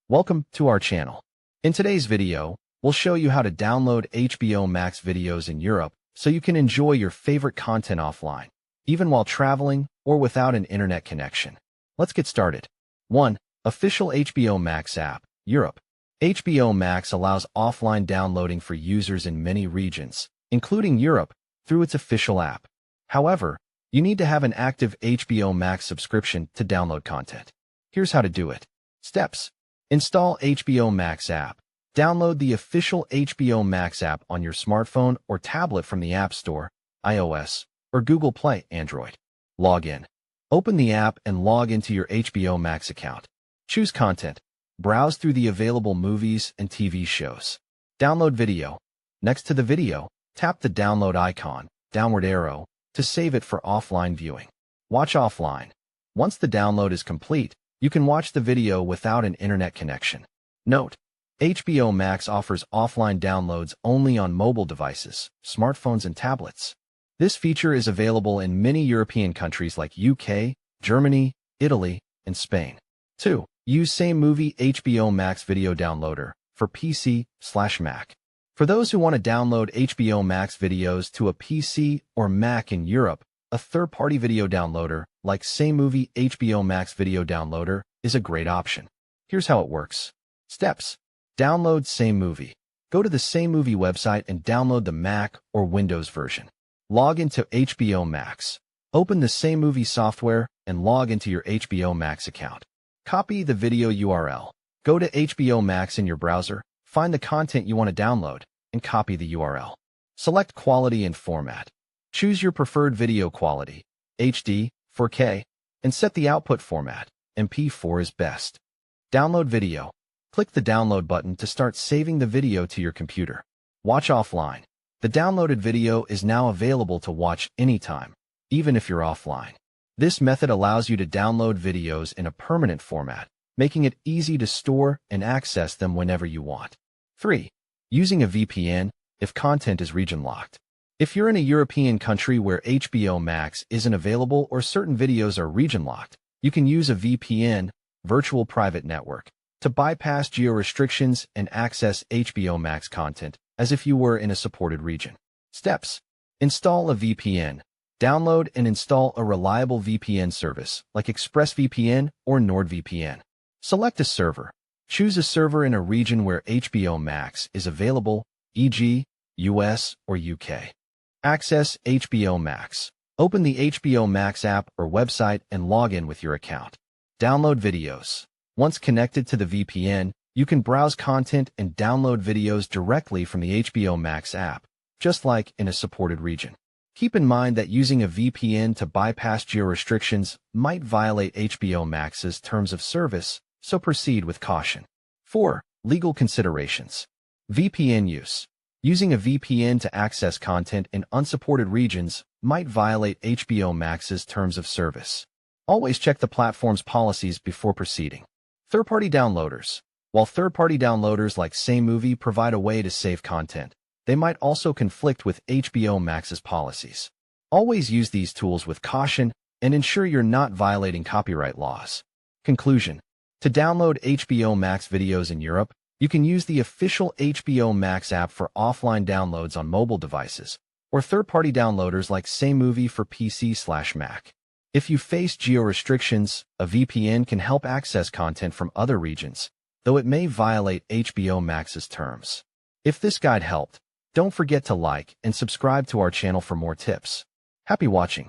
Welcome to our channel. In today's video, we'll show you how to download HBO Max videos in Europe so you can enjoy your favorite content offline, even while traveling or without an internet connection. Let's get started. 1. Official HBO Max app, Europe. HBO Max allows offline downloading for users in many regions, including Europe, through its official app. However, you need to have an active HBO Max subscription to download content. Here's how to do it. Steps. Install HBO Max app. Download the official HBO Max app on your smartphone or tablet from the App Store, iOS, or Google Play, Android. Log in. Open the app and log into your HBO Max account. Choose content. Browse through the available movies and TV shows. Download video. Next to the video, tap the download icon, downward arrow, to save it for offline viewing. Watch offline. Once the download is complete, you can watch the video without an internet connection. Note: HBO Max offers offline downloads only on mobile devices, smartphones and tablets. This feature is available in many European countries like UK, Germany, Italy, and Spain. 2. Use Same Movie HBO Max Video Downloader for PC/Mac. For those who want to download HBO Max videos to a PC or Mac in Europe, a third-party video downloader like Same Movie HBO Max Video Downloader is a great option. Here's how it works. Steps. Download Same Movie. Go to the Same Movie website and download the Mac or Windows version. Log into HBO Max. Open the Same Movie software and log into your HBO Max account. Copy the video URL. Go to HBO Max in your browser, find the content you want to download, and copy the URL. Select quality and format. Choose your preferred video quality, HD, 4K, and set the output format. MP4 is best. Download video. Click the download button to start saving the video to your computer. Watch offline. The downloaded video is now available to watch anytime, even if you're offline. This method allows you to download videos in a permanent format, making it easy to store and access them whenever you want. 3. Using a VPN if content is region-locked. If you're in a European country where HBO Max isn't available or certain videos are region-locked, you can use a VPN, virtual private network, to bypass geo-restrictions and access HBO Max content as if you were in a supported region. Steps. Install a VPN. Download and install a reliable VPN service like ExpressVPN or NordVPN. Select a server. Choose a server in a region where HBO Max is available, e.g., US or UK. Access HBO Max. Open the HBO Max app or website and log in with your account. Download videos. Once connected to the VPN, you can browse content and download videos directly from the HBO Max app, just like in a supported region. Keep in mind that using a VPN to bypass geo-restrictions might violate HBO Max's terms of service, so proceed with caution. 4. Legal considerations. VPN use. Using a VPN to access content in unsupported regions might violate HBO Max's terms of service. Always check the platform's policies before proceeding. Third-party downloaders. While third-party downloaders like Same Movie provide a way to save content, they might also conflict with HBO Max's policies. Always use these tools with caution and ensure you're not violating copyright laws. Conclusion. To download HBO Max videos in Europe, you can use the official HBO Max app for offline downloads on mobile devices, or third-party downloaders like Same Movie for PC/Mac. If you face geo-restrictions, a VPN can help access content from other regions, though it may violate HBO Max's terms. If this guide helped, don't forget to like and subscribe to our channel for more tips. Happy watching!